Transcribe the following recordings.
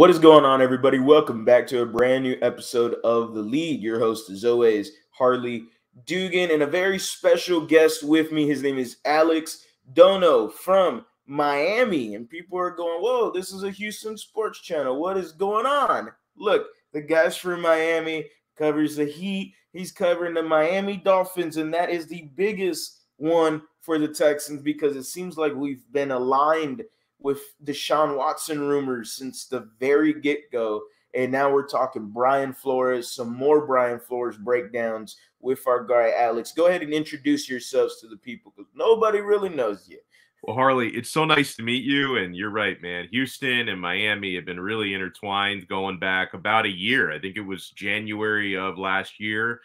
What is going on, everybody? Welcome back to a brand new episode of The Lead. Your host, as always, Harley Dugan, and a very special guest with me. His name is Alex Donno from Miami. And people are going, whoa, this is a Houston sports channel. What is going on? Look, the guy's from Miami, covers the Heat. He's covering the Miami Dolphins, and that is the biggest one for the Texans because it seems like we've been aligned with Deshaun Watson rumors since the very get-go. And now we're talking Brian Flores, some more Brian Flores breakdowns with our guy, Alex. Go ahead and introduce yourselves to the people because nobody really knows you. Well, Harley, it's so nice to meet you. And you're right, man. Houston and Miami have been really intertwined going back about a year. I think it was January of last year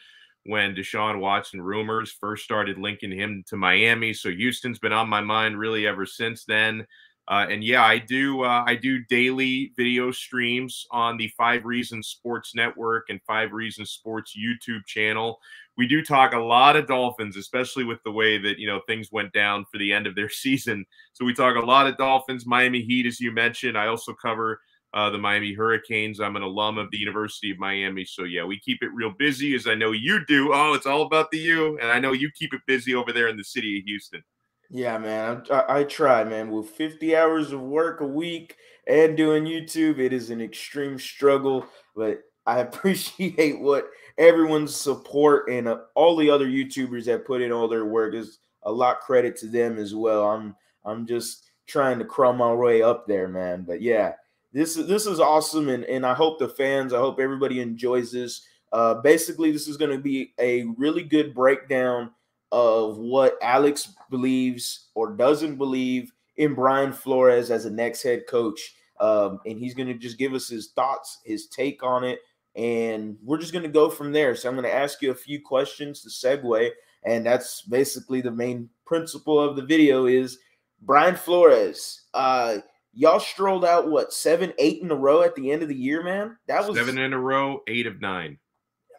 when Deshaun Watson rumors first started linking him to Miami. So Houston's been on my mind really ever since then. And yeah, I do daily video streams on the 5 Reasons Sports Network and 5 Reasons Sports YouTube channel. We do talk a lot of Dolphins, especially with the way that, things went down for the end of their season. So we talk a lot of Dolphins, Miami Heat, as you mentioned. I also cover the Miami Hurricanes. I'm an alum of the University of Miami. So yeah, we keep it real busy, as I know you do. Oh, it's all about the U. And I know you keep it busy over there in the city of Houston. Yeah, man, I try, man. With 50 hours of work a week and doing YouTube, it is an extreme struggle, but I appreciate what everyone's support and all the other YouTubers that put in all their work. Is a lot credit to them as well. I'm just trying to crawl my way up there, man. But yeah, this is awesome, and I hope I hope everybody enjoys this. Basically, this is going to be a really good breakdown of what Alex believes or doesn't believe in Brian Flores as a next head coach. And he's going to just give us his thoughts, his take on it, and we're just going to go from there. So I'm going to ask you a few questions to segue, and that's basically the main principle of the video is Brian Flores. Y'all strolled out, 7, 8 in a row at the end of the year, man? That was 7 in a row, 8 of 9.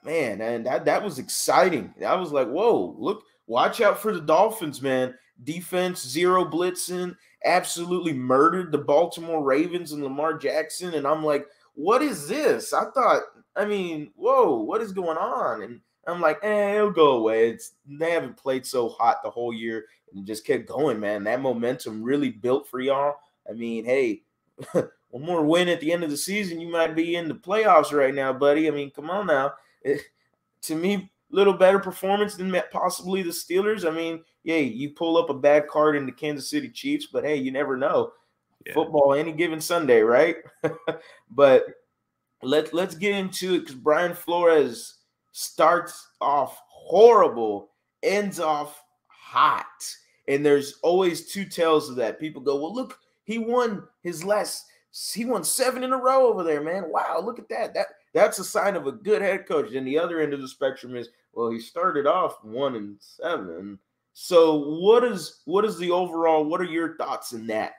Man, and that was exciting. I was like, whoa, look. Watch out for the Dolphins, man. Defense, zero blitzing, absolutely murdered the Baltimore Ravens and Lamar Jackson. And I'm like, what is this? Whoa, what is going on? And I'm like, it'll go away. They haven't played so hot the whole year and just kept going, man. That momentum really built for y'all. I mean, hey, one more win at the end of the season, you might be in the playoffs right now, buddy. I mean, come on now. To me, little better performance than possibly the Steelers. I mean, yeah, you pull up a bad card in the Kansas City Chiefs, but hey, you never know. Yeah. Football any given Sunday, right? But let's get into it because Brian Flores starts off horrible, ends off hot. And there's always two tales of that. People go, well, look, he won 7 in a row over there, man. Wow, look at that. That's a sign of a good head coach. And the other end of the spectrum is, well, he started off 1-7. So what is the overall? What are your thoughts in that?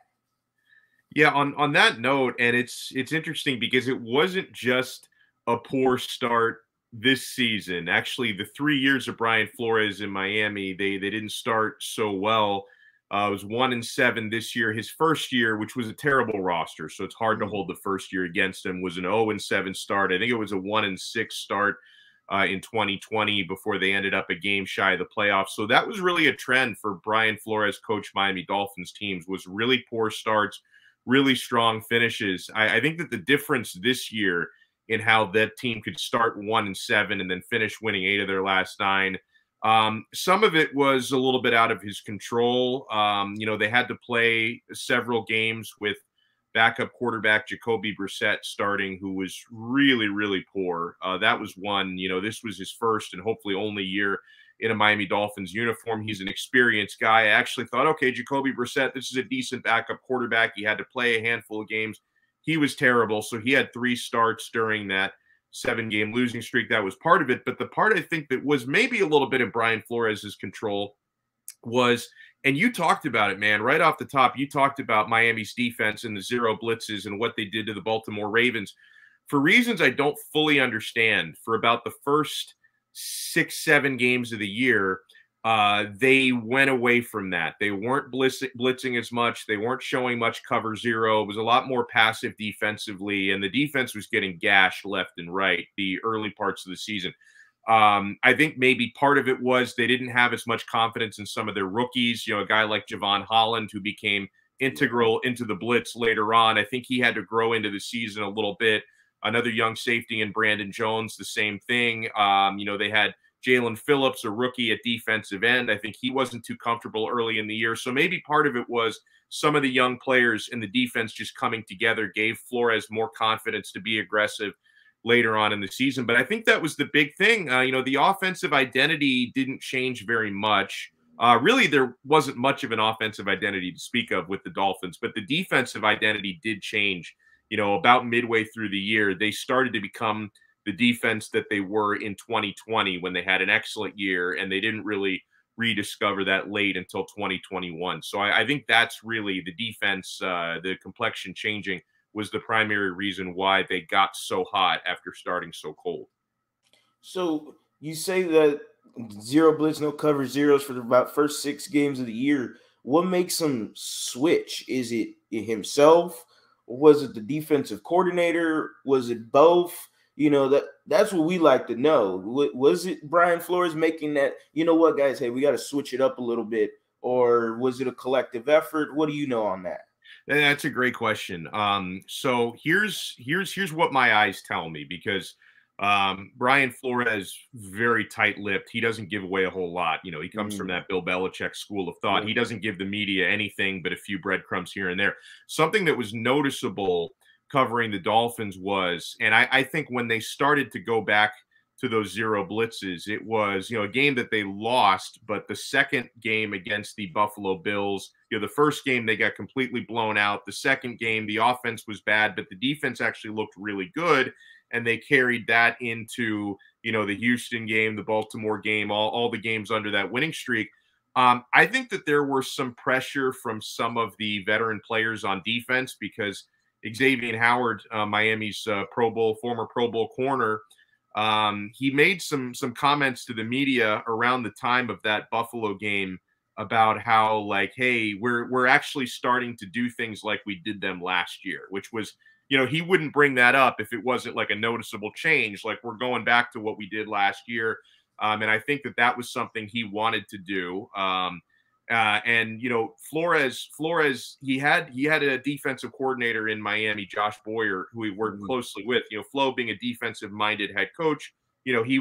Yeah, on that note, and it's interesting because it wasn't just a poor start this season. Actually, the 3 years of Brian Flores in Miami, they didn't start so well. It was 1-7 this year. His first year, which was a terrible roster, so it's hard to hold the first year against him, was an 0-7 start. I think it was a 1-6 start in 2020 before they ended up a game shy of the playoffs. So that was really a trend for Brian Flores, coach Miami Dolphins teams, was really poor starts, really strong finishes. I think that the difference this year in how that team could start 1-7 and then finish winning 8 of their last 9, some of it was a little bit out of his control. They had to play several games with backup quarterback Jacoby Brissett starting, who was really, really poor. That was one. This was his first and hopefully only year in a Miami Dolphins uniform. He's an experienced guy. I actually thought, okay, Jacoby Brissett, this is a decent backup quarterback. He had to play a handful of games. He was terrible. So he had 3 starts during that 7-game losing streak. That was part of it. But the part I think that was maybe a little bit in Brian Flores' control was, and you talked about it, man, right off the top, you talked about Miami's defense and the 0 blitzes and what they did to the Baltimore Ravens. For reasons I don't fully understand, for about the first 6-7 games of the year, they went away from that. They weren't blitzing as much. They weren't showing much cover zero. It was a lot more passive defensively, and the defense was getting gashed left and right the early parts of the season. I think maybe part of it was they didn't have as much confidence in some of their rookies. You know, a guy like Javon Holland, who became integral into the blitz later on. I think he had to grow into the season a little bit. Another young safety in Brandon Jones, the same thing. You know, they had Jalen Phillips, a rookie at defensive end. I think he wasn't too comfortable early in the year. So maybe part of it was some of the young players in the defense just coming together gave Flores more confidence to be aggressive later on in the season. But I think that was the big thing. You know, the offensive identity didn't change very much. Really, there wasn't much of an offensive identity to speak of with the Dolphins, but the defensive identity did change. You know, about midway through the year, they started to become the defense that they were in 2020 when they had an excellent year, and they didn't really rediscover that late until 2021. So I think that's really the defense, the complexion changing was the primary reason why they got so hot after starting so cold. So you say that zero blitz, no cover zeros for the about first 6 games of the year. What makes him switch? Is it himself? Or was it the defensive coordinator? Was it both? You know, that's what we like to know. Was it Brian Flores making that, you know what, guys, hey, we got to switch it up a little bit? Or was it a collective effort? What do you know on that? That's a great question. So here's what my eyes tell me, because Brian Flores, very tight-lipped. He doesn't give away a whole lot. You know, he comes from that Bill Belichick school of thought. Yeah. He doesn't give the media anything but a few breadcrumbs here and there. Something that was noticeable covering the Dolphins was, and I think when they started to go back to those zero blitzes, it was, you know, a game that they lost, but the second game against the Buffalo Bills, you know, the first game they got completely blown out. The second game, the offense was bad, but the defense actually looked really good. And they carried that into, you know, the Houston game, the Baltimore game, all the games under that winning streak. I think that there were some pressure from some of the veteran players on defense, because Xavier Howard, Miami's former Pro Bowl corner, he made some comments to the media around the time of that Buffalo game about how, like, hey, we're actually starting to do things like we did them last year, which was, you know, he wouldn't bring that up if it wasn't like a noticeable change. Like, we're going back to what we did last year. And I think that was something he wanted to do. And, you know, Flores, he had a defensive coordinator in Miami, Josh Boyer, who he worked closely with. You know, Flo being a defensive minded head coach, you know, he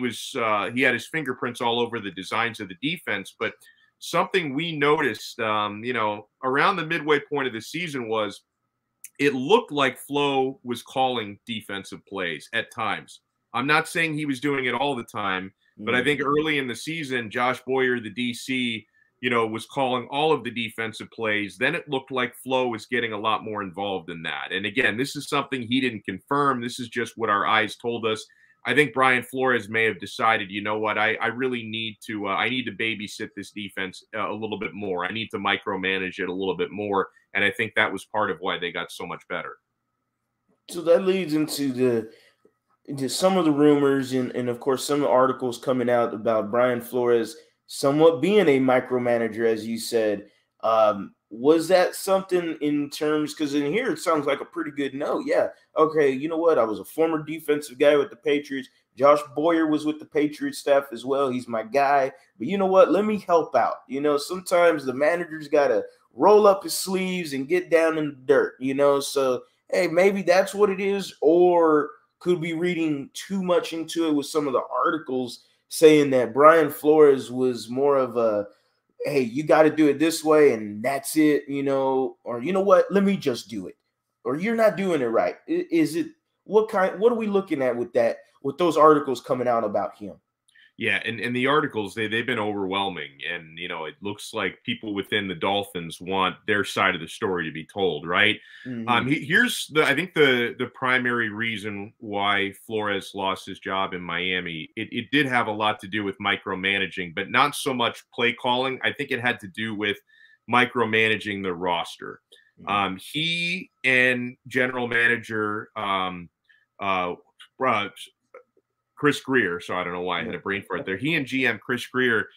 had his fingerprints all over the designs of the defense. But something we noticed, you know, around the midway point of the season was, it looked like Flo was calling defensive plays at times. I'm not saying he was doing it all the time, but I think early in the season, Josh Boyer, the DC, you know, was calling all of the defensive plays. Then it looked like Flo was getting a lot more involved in that. And again, this is something he didn't confirm. This is just what our eyes told us. I think Brian Flores may have decided, you know what, I really need to babysit this defense a little bit more. I need to micromanage it a little bit more. And I think that was part of why they got so much better. So that leads into some of the rumors and of course some of the articles coming out about Brian Flores somewhat being a micromanager, as you said. Was that something in terms, because in here it sounds like a pretty good no. Yeah, okay, you know what? I was a former defensive guy with the Patriots. Josh Boyer was with the Patriots staff as well. He's my guy. But you know what? Let me help out. You know, sometimes the manager's got to roll up his sleeves and get down in the dirt, you know? So, hey, maybe that's what it is, or could be reading too much into it with some of the articles saying that Brian Flores was more of a, hey, you got to do it this way and that's it, you know, or you know what, let me just do it, or you're not doing it right. Is it, what are we looking at with that, with those articles coming out about him? Yeah, and the articles, they've been overwhelming, and you know, it looks like people within the Dolphins want their side of the story to be told, right? Here's I think the primary reason why Flores lost his job in Miami. It did have a lot to do with micromanaging, but not so much play calling. I think it had to do with micromanaging the roster. He and general manager Chris Greer, so I don't know why I had a brain fart there. He and GM Chris Greer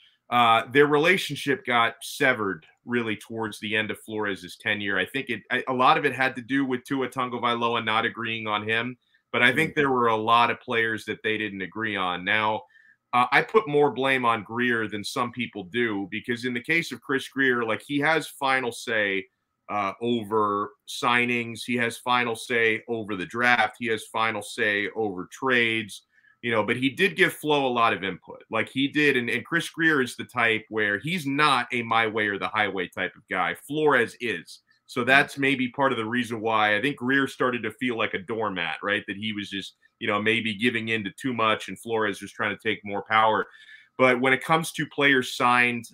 their relationship got severed really towards the end of Flores' tenure. I think a lot of it had to do with Tua Tagovailoa not agreeing on him, but I think there were a lot of players that they didn't agree on. Now, I put more blame on Grier than some people do, because in the case of Chris Grier, like, he has final say over signings. He has final say over the draft. He has final say over trades. But he did give Flo a lot of input, like he did. And Chris Grier is the type where he's not a my way or the highway type of guy. Flores is. So that's maybe part of the reason why I think Grier started to feel like a doormat, right? That he was just, maybe giving in to too much, and Flores was trying to take more power. But when it comes to players signed,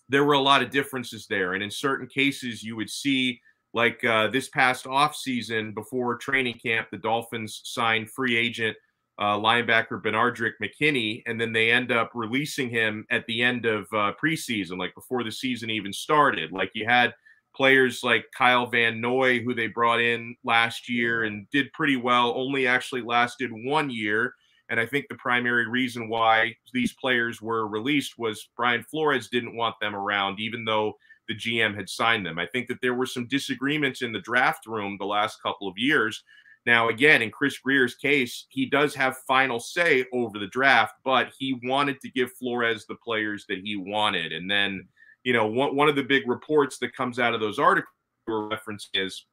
there were a lot of differences there. And in certain cases, you would see, like this past offseason before training camp, the Dolphins signed free agent linebacker Benardrick McKinney, and then they end up releasing him at the end of preseason, like before the season even started. Like, you had players like Kyle Van Noy, who they brought in last year and did pretty well, only actually lasted 1 year. And I think the primary reason why these players were released was Brian Flores didn't want them around, even though the GM had signed them. I think that there were some disagreements in the draft room the last couple of years. Now, again, in Chris Grier's case, he does have final say over the draft, but he wanted to give Flores the players that he wanted. And then, one of the big reports that comes out of those articles reference is,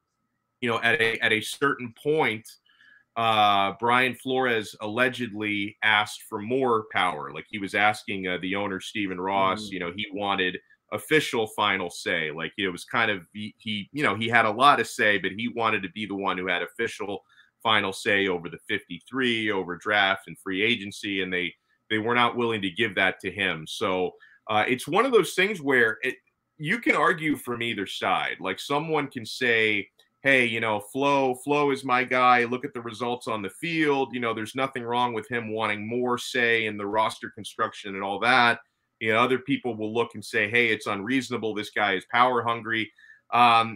at a certain point, Brian Flores allegedly asked for more power. Like, he was asking the owner, Stephen Ross, he wanted official final say. Like, it was kind of, he had a lot to say, but he wanted to be the one who had official final say over the 53, over draft and free agency, and they were not willing to give that to him. So it's one of those things where you can argue from either side. Like, someone can say, hey, Flo is my guy. Look at the results on the field. There's nothing wrong with him wanting more say in the roster construction and all that. Other people will look and say, hey, it's unreasonable. This guy is power hungry.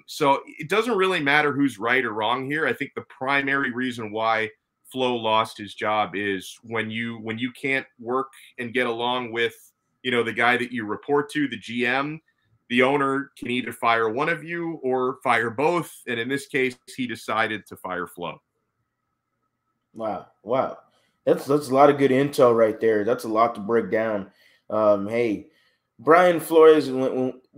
So it doesn't really matter who's right or wrong here. I think the primary reason why Flo lost his job is when you can't work and get along with, the guy that you report to, the GM, the owner can either fire one of you or fire both. And in this case, he decided to fire Flo. Wow. That's a lot of good intel right there. That's a lot to break down. Hey, Brian Flores,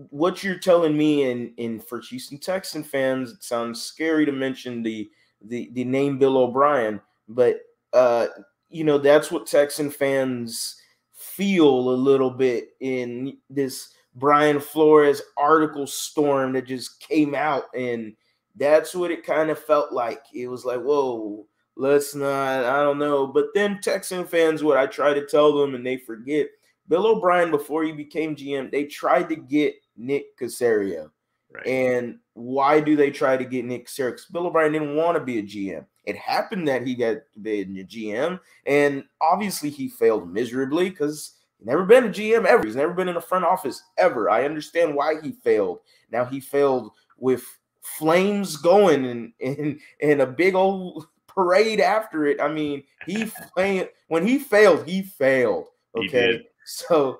what you're telling me, and for Houston Texan fans, it sounds scary to mention the name Bill O'Brien, but that's what Texan fans feel a little bit in this Brian Flores article storm that just came out, and that's what it kind of felt like. It was like, whoa, let's not, I don't know. But then Texan fans, what I try to tell them, and they forget, Bill O'Brien, before he became GM, they tried to get Nick Casserio. Right. And why do they try to get Nick Casserio? Because Bill O'Brien didn't want to be a GM. It happened that he got to be a GM, and obviously he failed miserably because he's never been a GM ever. He's never been in a front office ever. I understand why he failed. Now he failed with flames going and a big old parade after it. I mean, when he failed, he failed. Okay. So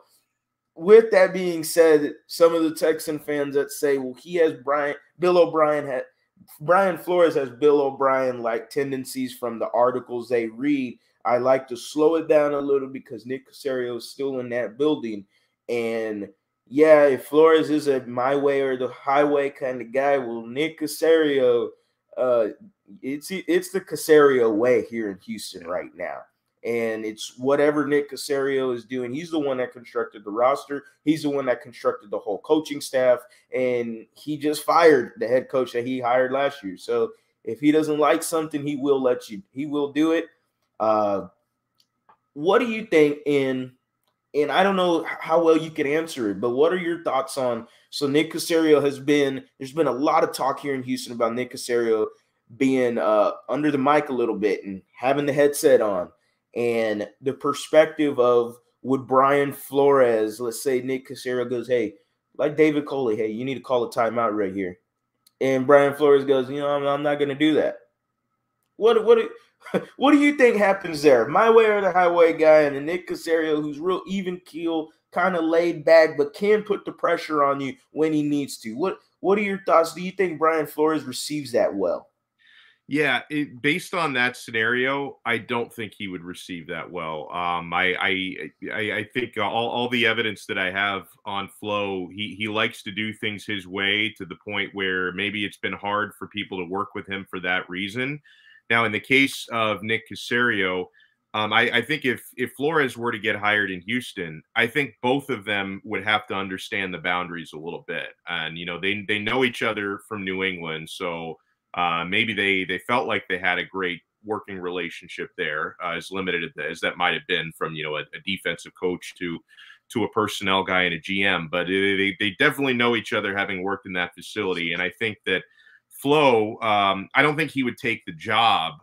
with that being said, some of the Texan fans that say, well, he has Brian Flores has Bill O'Brien like tendencies from the articles they read. I like to slow it down a little because Nick Casserio is still in that building. And yeah, if Flores is a my way or the highway kind of guy, well, Nick Casserio, it's the Casserio way here in Houston right now. And it's whatever Nick Casserio is doing. He's the one that constructed the roster. He's the one that constructed the whole coaching staff. And he just fired the head coach that he hired last year. So if he doesn't like something, he will do it. What do you think and I don't know how well you can answer it, but what are your thoughts on, so Nick Casserio there's been a lot of talk here in Houston about Nick Casserio being under the mic a little bit and having the headset on. And the perspective of, would Brian Flores, let's say Nick Casserio goes, hey, like David Coley, hey, you need to call a timeout right here. And Brian Flores goes, I'm not going to do that. What what do you think happens there? My way or the highway guy and a Nick Casserio who's real even keel, kind of laid back, but can put the pressure on you when he needs to. What are your thoughts? Do you think Brian Flores receives that well? Yeah, based on that scenario, I don't think he would receive that well. I think all the evidence that I have on Flo, he likes to do things his way to the point where maybe it's been hard for people to work with him for that reason. Now, in the case of Nick Caserio, I think if Flores were to get hired in Houston, I think both of them would have to understand the boundaries a little bit, and they know each other from New England, so. Maybe they felt like they had a great working relationship there, as limited as that might have been from a defensive coach to a personnel guy and a GM. But they definitely know each other, having worked in that facility. And I think that Flo, I don't think he would take the job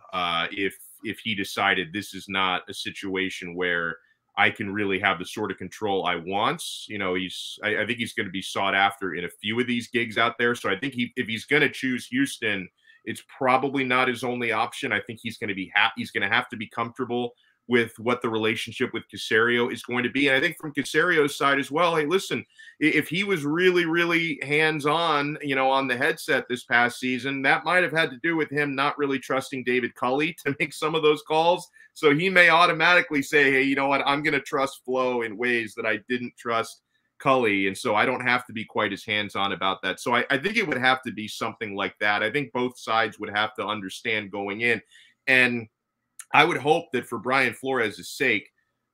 if he decided this is not a situation where I can really have the sort of control I want. I think he's going to be sought after in a few of these gigs out there. So I think if he's going to choose Houston, it's probably not his only option. I think he's going to be he's going to have to be comfortable with what the relationship with Casserio is going to be. And I think from Casserio's side as well, hey, listen, if he was really, really hands-on, on the headset this past season, that might have had to do with him not really trusting David Culley to make some of those calls. So he may automatically say, hey, you know what, I'm going to trust Flo in ways that I didn't trust Culley. And so I don't have to be quite as hands-on about that. So I think it would have to be something like that. I think both sides would have to understand going in. And I would hope that for Brian Flores' sake,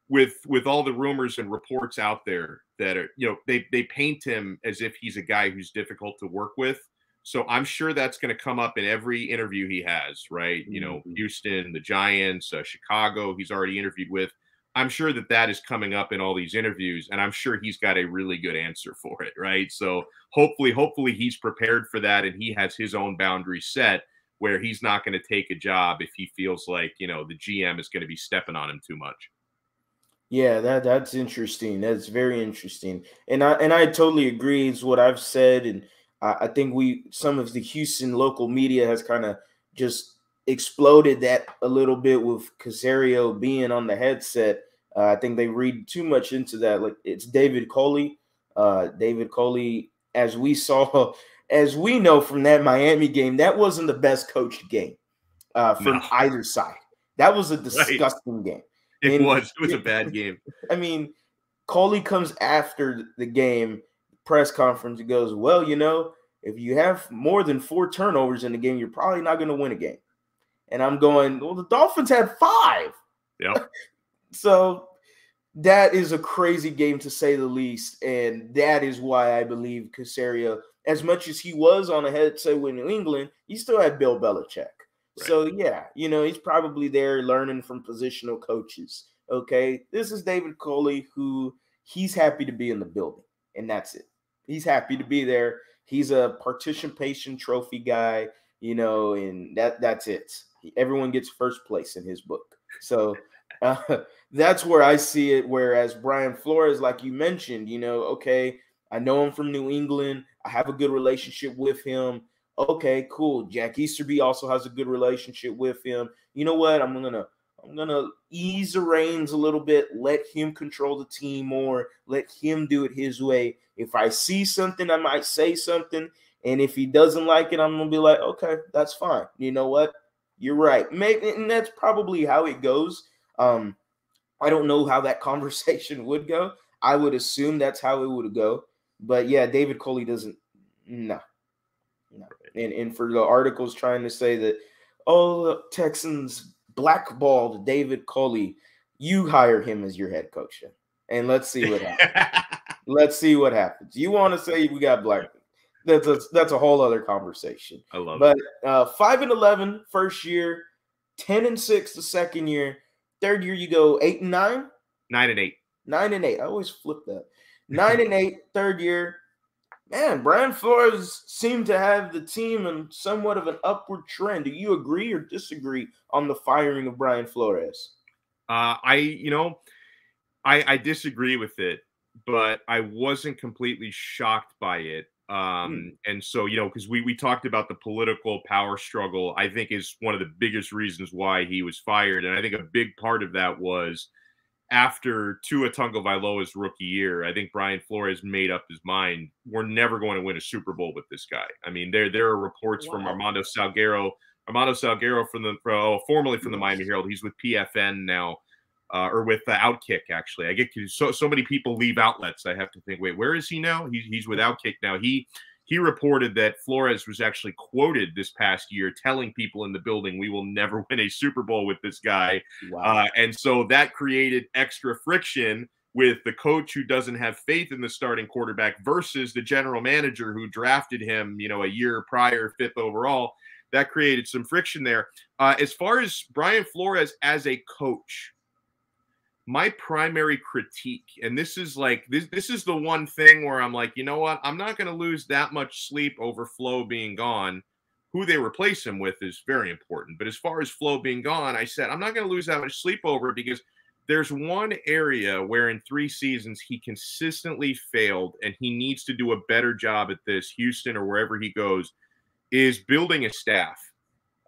with all the rumors and reports out there that are, they paint him as if he's a guy who's difficult to work with. So I'm sure that's going to come up in every interview he has, right? Houston, the Giants, Chicago, he's already interviewed with. I'm sure that is coming up in all these interviews, and I'm sure he's got a really good answer for it, right? So hopefully he's prepared for that, and he has his own boundaries set where he's not going to take a job if he feels like, the GM is going to be stepping on him too much. Yeah, that's interesting. That's very interesting. And I totally agree. It's what I've said. And I think some of the Houston local media has kind of just exploded that a little bit with Casserio being on the headset. I think they read too much into that. Like, it's David Culley. David Culley, as we saw, as we know from that Miami game, that wasn't the best coached game from either side. That was a disgusting game. It was a bad game. I mean, Culley comes after the game press conference and goes, well, if you have more than 4 turnovers in the game, you're probably not going to win a game. And I'm going, well, the Dolphins had 5. Yeah. So that is a crazy game, to say the least. And that is why I believe Casserio, as much as he was on a headset with New England, he still had Bill Belichick. Right. So, yeah, he's probably there learning from positional coaches. Okay, this is David Culley, who he's happy to be in the building, and that's it. He's happy to be there. He's a participation trophy guy, and that's it. Everyone gets first place in his book. So that's where I see it. Whereas Brian Flores, like you mentioned, okay, I know him from New England. I have a good relationship with him. Okay, cool. Jack Easterby also has a good relationship with him. You know what? I'm gonna ease the reins a little bit, let him control the team more, let him do it his way. If I see something, I might say something. And if he doesn't like it, I'm gonna be like, okay, that's fine. You know what? You're right. Maybe, and that's probably how it goes. I don't know how that conversation would go. I would assume that's how it would go. But yeah, David Culley doesn't. No. And for the articles trying to say that, the Texans blackballed David Culley, you hire him as your head coach, and let's see what happens. Let's see what happens. You want to say we got black? That's a whole other conversation. I love it. But 5-11 first year, 10-6 the second year, third year you go 8-9, 9-8, 9-8. I always flip that. 9-8 third year. Man, Brian Flores seemed to have the team in somewhat of an upward trend. Do you agree or disagree on the firing of Brian Flores? I disagree with it, but I wasn't completely shocked by it. And so, because we talked about the political power struggle, I think is one of the biggest reasons why he was fired. And I think a big part of that was after Tua Tagovailoa's rookie year, I think Brian Flores made up his mind. We're never going to win a Super Bowl with this guy. I mean, there are reports from Armando Salguero formerly from the Miami Herald. He's with PFN now, or with Outkick, actually. I get so many people leave outlets. I have to think, wait, where is he now? He's with Outkick now. He reported that Flores was actually quoted this past year telling people in the building, we will never win a Super Bowl with this guy. Wow. And so that created extra friction with the coach who doesn't have faith in the starting quarterback versus the general manager who drafted him, a year prior, 5th overall. That created some friction there. As far as Brian Flores as a coach, my primary critique, and this is the one thing where I'm like, you know what? I'm not going to lose that much sleep over Flo being gone. Who they replace him with is very important. But as far as Flo being gone, I said, I'm not going to lose that much sleep over it because there's one area where in 3 seasons he consistently failed, and he needs to do a better job at this, Houston or wherever he goes, is building a staff.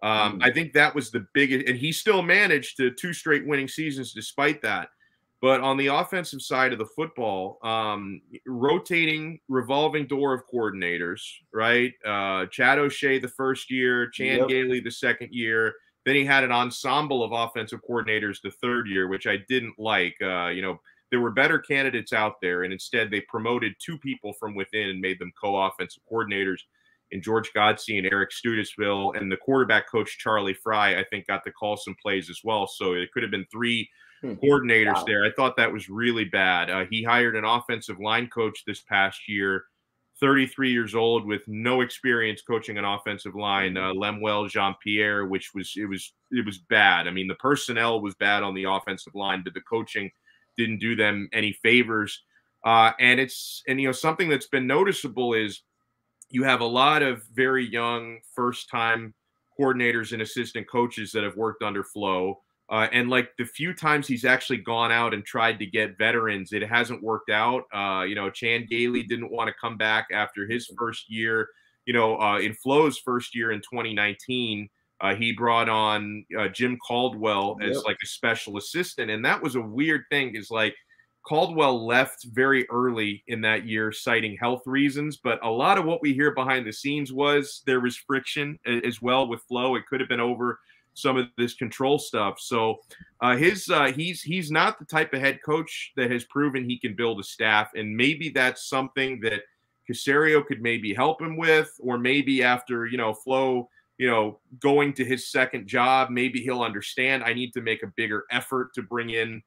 I think that was the biggest, and he still managed to 2 straight winning seasons despite that. But on the offensive side of the football, rotating, revolving door of coordinators, right? Chad O'Shea the first year, Chan Gailey the second year. Then he had an ensemble of offensive coordinators the third year, which I didn't like. There were better candidates out there, and instead they promoted 2 people from within and made them co-offensive coordinators. And George Godsey and Eric Studesville, and the quarterback coach Charlie Fry, I think, got to call some plays as well. So it could have been 3 coordinators there. I thought that was really bad. He hired an offensive line coach this past year, 33 years old, with no experience coaching an offensive line, Lemuel Jean-Pierre, which was bad. I mean, the personnel was bad on the offensive line, but the coaching didn't do them any favors. And something that's been noticeable is you have a lot of very young first-time coordinators and assistant coaches that have worked under Flo. And like the few times he's actually gone out and tried to get veterans, it hasn't worked out. Chan Gailey didn't want to come back after his first year. In Flo's first year in 2019, he brought on Jim Caldwell as like a special assistant. And that was a weird thing, is like, Caldwell left very early in that year, citing health reasons. But a lot of what we hear behind the scenes was there was friction as well with Flo. It could have been over some of this control stuff. So he's not the type of head coach that has proven he can build a staff. And maybe that's something that Casserio could maybe help him with, or maybe after, Flo, going to his second job, maybe he'll understand I need to make a bigger effort to bring in,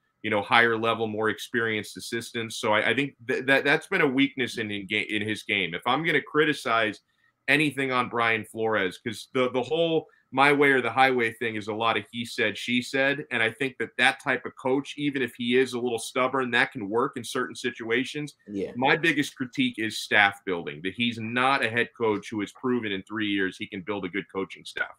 higher level, more experienced assistants. So I think that's been a weakness in his game. If I'm going to criticize anything on Brian Flores, because the whole my way or the highway thing is a lot of he said, she said. And I think that type of coach, even if he is a little stubborn, that can work in certain situations. Yeah. My biggest critique is staff building, that he's not a head coach who has proven in 3 years he can build a good coaching staff.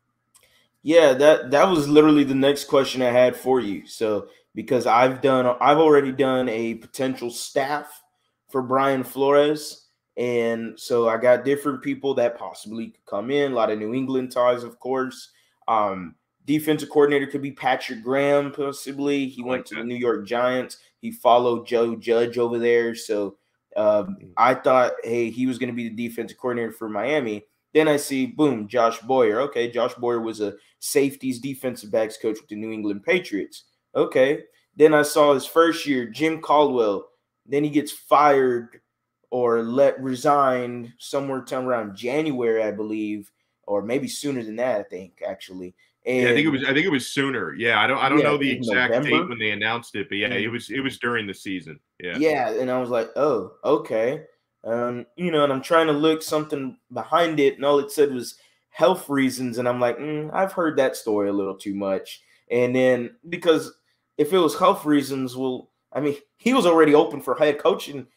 Yeah, that was literally the next question I had for you. So because I've already done a potential staff for Brian Flores. And so I got different people that possibly could come in, a lot of New England ties, of course. Defensive coordinator could be Patrick Graham, possibly. He went to the New York Giants. He followed Joe Judge over there. So I thought, hey, he was going to be the defensive coordinator for Miami. Then I see, boom, Josh Boyer. Okay, Josh Boyer was a safeties defensive backs coach with the New England Patriots. Okay. Then I saw his first year, Jim Caldwell. Then he gets fired or resigned somewhere around January, I believe, or maybe sooner than that, I think, actually. And yeah, I think it was sooner. Yeah, I don't know the exact date when they announced it, but yeah, it was during the season. Yeah. Yeah, and I was like, oh, okay. And I'm trying to look something behind it, and all it said was health reasons, and I'm like, I've heard that story a little too much. And then because if it was health reasons, well, I mean, he was already open for head coaching.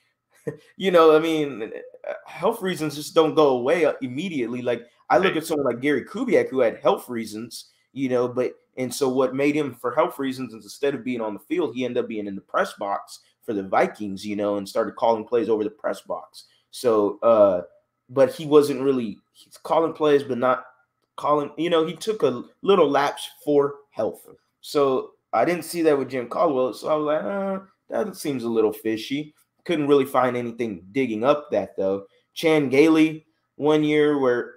Health reasons just don't go away immediately. Like I look at someone like Gary Kubiak who had health reasons, and so what made him for health reasons is instead of being on the field, he ended up being in the press box for the Vikings, and started calling plays over the press box. So but he wasn't really, he's calling plays, but not calling, he took a little lapse for health. So I didn't see that with Jim Caldwell. So I was like, that seems a little fishy. Couldn't really find anything digging up that though. Chan Gailey, one year where,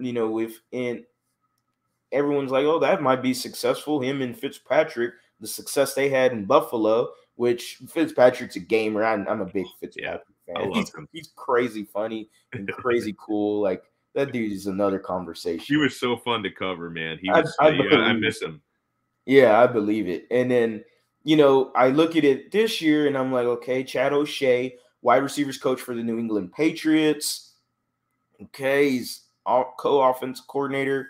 everyone's like, oh, that might be successful. Him and Fitzpatrick, the success they had in Buffalo, which Fitzpatrick's a gamer. I'm a big Fitzpatrick fan. I love him. He's crazy funny and crazy cool. Like, that dude is another conversation. He was so fun to cover, man. I miss him. Yeah, I believe it. And then, I look at it this year and I'm like, okay, Chad O'Shea, wide receivers coach for the New England Patriots. Okay, he's co-offense coordinator.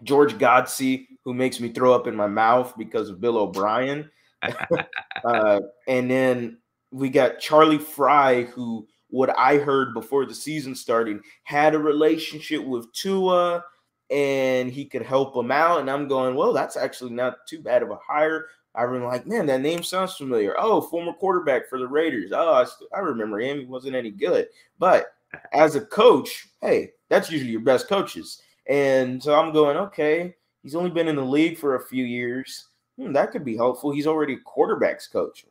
George Godsey, who makes me throw up in my mouth because of Bill O'Brien. And then we got Charlie Fry, who, what I heard before the season started, had a relationship with Tua and he could help him out. And I'm going, well, that's actually not too bad of a hire. I'm like, man, that name sounds familiar. Oh, former quarterback for the Raiders. Oh, I remember him. He wasn't any good. But as a coach, hey, that's usually your best coaches. And so I'm going, okay, he's only been in the league for a few years. That could be helpful. He's already a quarterback's coach.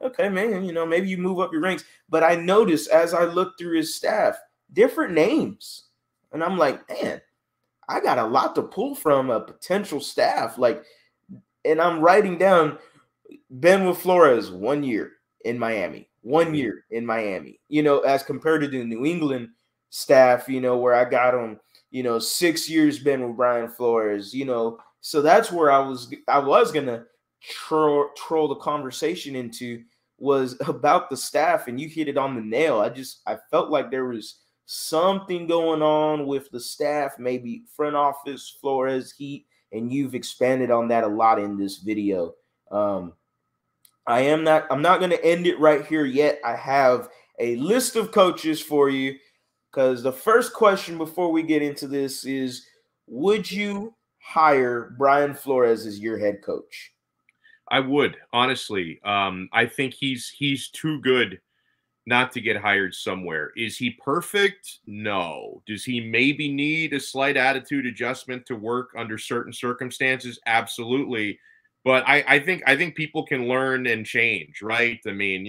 Okay, man, maybe you move up your ranks. But I noticed as I looked through his staff, different names. And I'm like, man, I got a lot to pull from a potential staff. And I'm writing down Ben Flores 1 year in Miami, 1 year in Miami, as compared to the New England staff, where I got him, 6 years been with Brian Flores, so that's where I was gonna troll the conversation into, was about the staff, and you hit it on the nail. I felt like there was something going on with the staff, maybe front office, Flores, Heat, and you've expanded on that a lot in this video. I'm not going to end it right here yet. I have a list of coaches for you, because the first question before we get into this is, would you hire Brian Flores as your head coach? I would, honestly. I think he's too good not to get hired somewhere. Is he perfect? No. Does he maybe need a slight attitude adjustment to work under certain circumstances? Absolutely. But I think people can learn and change, right? I mean,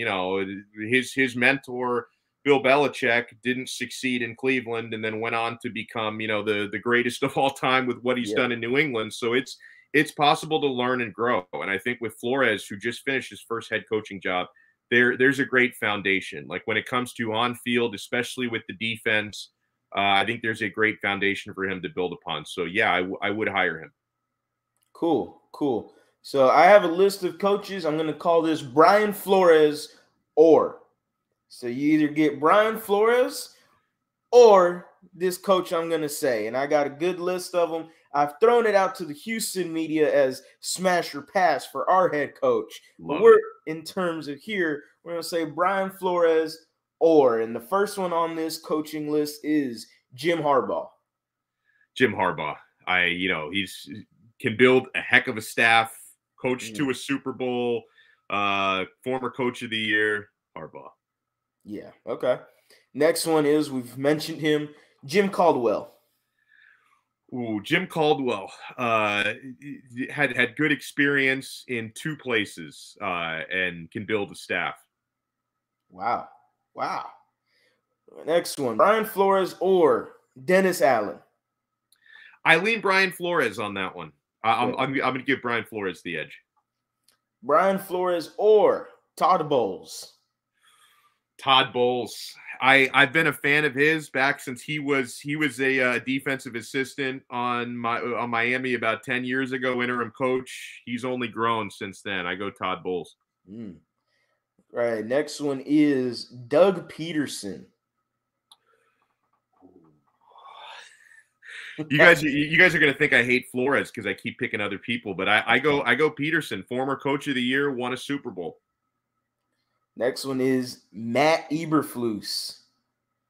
his mentor, Bill Belichick, didn't succeed in Cleveland and then went on to become, the greatest of all time with what he's done in New England. So it's possible to learn and grow. And I think with Flores, who just finished his first head coaching job, there's a great foundation. Like when it comes to on field, especially with the defense, I think there's a great foundation for him to build upon. So yeah, I would hire him. Cool. So I have a list of coaches. I'm going to call this Brian Flores or. So you either get Brian Flores or this coach I'm going to say. And I got a good list of them. I've thrown it out to the Houston media as smash or pass for our head coach. But we're, in terms of here, we're going to say Brian Flores or. And the first one on this coaching list is Jim Harbaugh. Jim Harbaugh. He's can build a heck of a staff, coach to a Super Bowl, former coach of the year, Harbaugh. Yeah, okay. Next one is, we've mentioned him, Jim Caldwell. Ooh, Jim Caldwell had good experience in two places and can build a staff. Wow. Next one, Brian Flores or Dennis Allen. I lean Brian Flores on that one. I'm going to give Brian Flores the edge. Brian Flores or Todd Bowles. Todd Bowles. I've been a fan of his back since he was a defensive assistant on Miami about 10 years ago, interim coach. He's only grown since then. I go Todd Bowles. All right, next one is Doug Peterson. You guys are going to think I hate Flores because I keep picking other people, but I go Peterson, former coach of the year, won a Super Bowl. Next one is Matt Eberflus.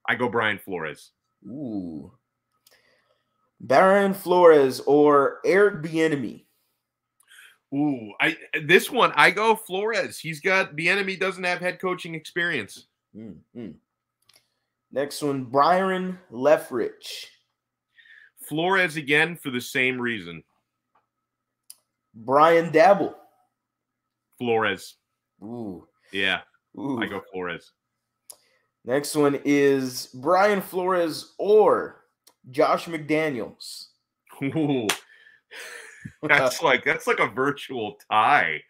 I go Brian Flores. Ooh. Brian Flores or Eric Bieniemy. Ooh, this one I go Flores. Bieniemy doesn't have head coaching experience. Next one, Byron Leftwich. Flores again for the same reason. Brian Dabble. Flores. Ooh. Yeah. Ooh. I go Flores. Next one is Brian Flores or Josh McDaniels. Ooh. That's like a virtual tie.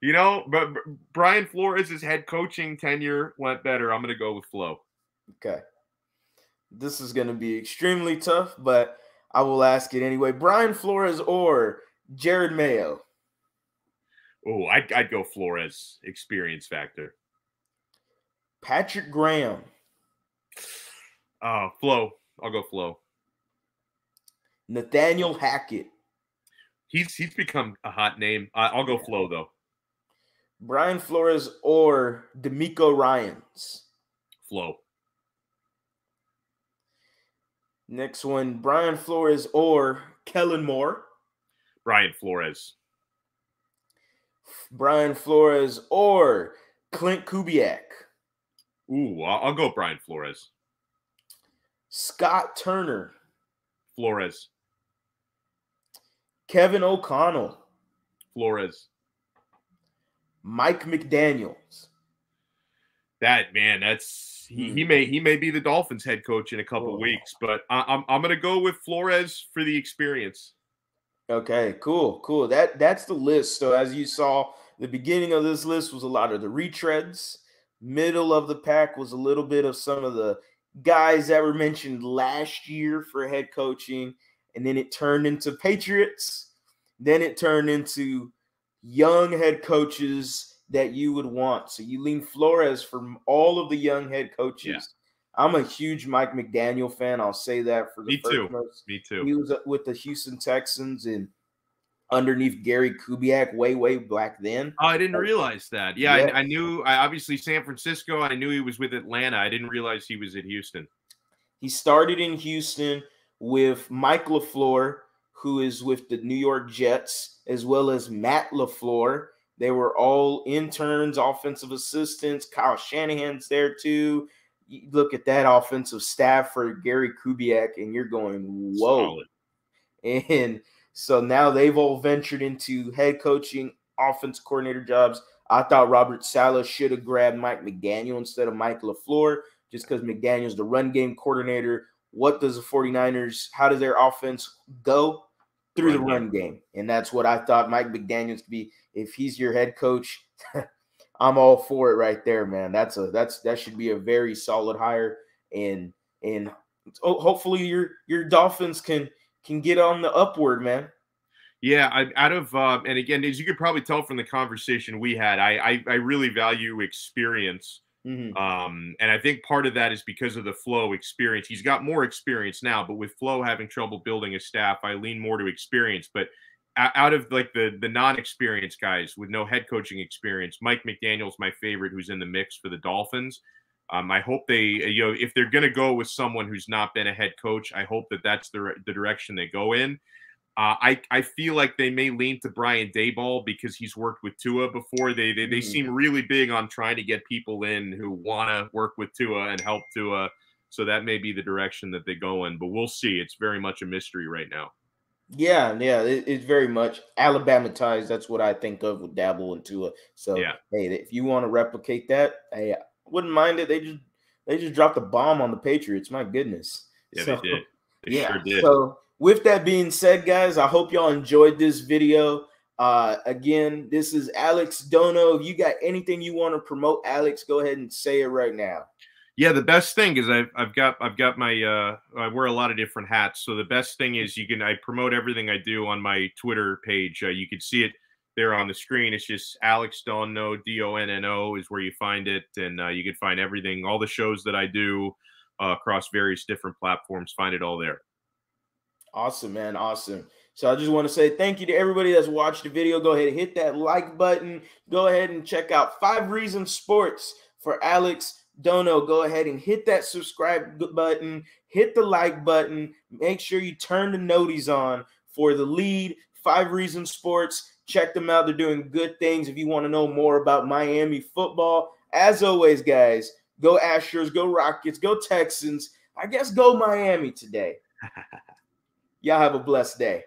You know, but Brian Flores' head coaching tenure went better. I'm going to go with Flo. Okay. This is going to be extremely tough, but I will ask it anyway. Brian Flores or Jared Mayo? Oh, I'd go Flores. Experience factor. Patrick Graham. Flo. I'll go Flo. Nathaniel Hackett. He's become a hot name. I'll go Flo, though. Brian Flores or DeMeco Ryans? Flo. Next one, Brian Flores or Kellen Moore? Brian Flores. Brian Flores or Clint Kubiak? Ooh, I'll go Brian Flores. Scott Turner. Flores. Kevin O'Connell. Flores. Mike McDaniels. That's he may be the Dolphins head coach in a couple weeks, but I'm gonna go with Flores for the experience. Okay, cool. That's the list. So as you saw, the beginning of this list was a lot of the retreads. Middle of the pack was a little bit of some of the guys that were mentioned last year for head coaching, and then it turned into Patriots. Then it turned into young head coaches that you would want. So you lean Flores from all of the young head coaches. Yeah. I'm a huge Mike McDaniel fan. I'll say that for the first most. Me too. He was with the Houston Texans and underneath Gary Kubiak way back then. Oh, I didn't realize that. Yeah. I knew. Obviously San Francisco. I knew he was with Atlanta. I didn't realize he was at Houston. He started in Houston with Mike LaFleur, who is with the New York Jets, as well as Matt LaFleur. They were all interns, offensive assistants. Kyle Shanahan's there too. You look at that offensive staff for Gary Kubiak, and you're going, whoa. Solid. And so now they've all ventured into head coaching, offense coordinator jobs. I thought Robert Saleh should have grabbed Mike McDaniel instead of Mike LaFleur, just because McDaniel's the run game coordinator. What does the 49ers, how does their offense go? Through the run game. And that's what I thought Mike McDaniels could be. If he's your head coach, I'm all for it right there, man. That should be a very solid hire. And hopefully your Dolphins can get on the upward, man. Yeah, and again, as you could probably tell from the conversation we had, I really value experience. Mm-hmm. And I think part of that is because of the Flo experience. He's got more experience now, but with Flo having trouble building a staff, I lean more to experience. But out of like the non-experienced guys with no head coaching experience, Mike McDaniel's my favorite, who's in the mix for the Dolphins. I hope they, if they're going to go with someone who's not been a head coach, I hope that's the direction they go in. I feel like they may lean to Brian Daboll because he's worked with Tua before. They seem really big on trying to get people in who want to work with Tua and help Tua. So that may be the direction that they go in, but we'll see. It's very much a mystery right now. Yeah, it's very much Alabama ties. That's what I think of with Dabble and Tua. So yeah. Hey, if you want to replicate that, hey, I wouldn't mind it. They just dropped a bomb on the Patriots. My goodness. Yeah, they did. They sure did. So with that being said, guys, I hope y'all enjoyed this video. Again, this is Alex Donno. If you got anything you want to promote, Alex, go ahead and say it right now. Yeah, the best thing is I've got my I wear a lot of different hats. So the best thing is I promote everything I do on my Twitter page. You can see it there on the screen. It's just Alex Donno, Donno is where you find it, and you can find everything, all the shows that I do across various different platforms. Find it all there. Awesome, man. Awesome. So I just want to say thank you to everybody that's watched the video. Go ahead and hit that like button. Go ahead and check out 5 Reasons Sports for Alex Donno. Go ahead and hit that subscribe button. Hit the like button. Make sure you turn the noties on for TheLead, 5 Reasons Sports. Check them out. They're doing good things if you want to know more about Miami football. As always, guys, Go Astros, go Rockets, go Texans. I guess go Miami today. Y'all have a blessed day.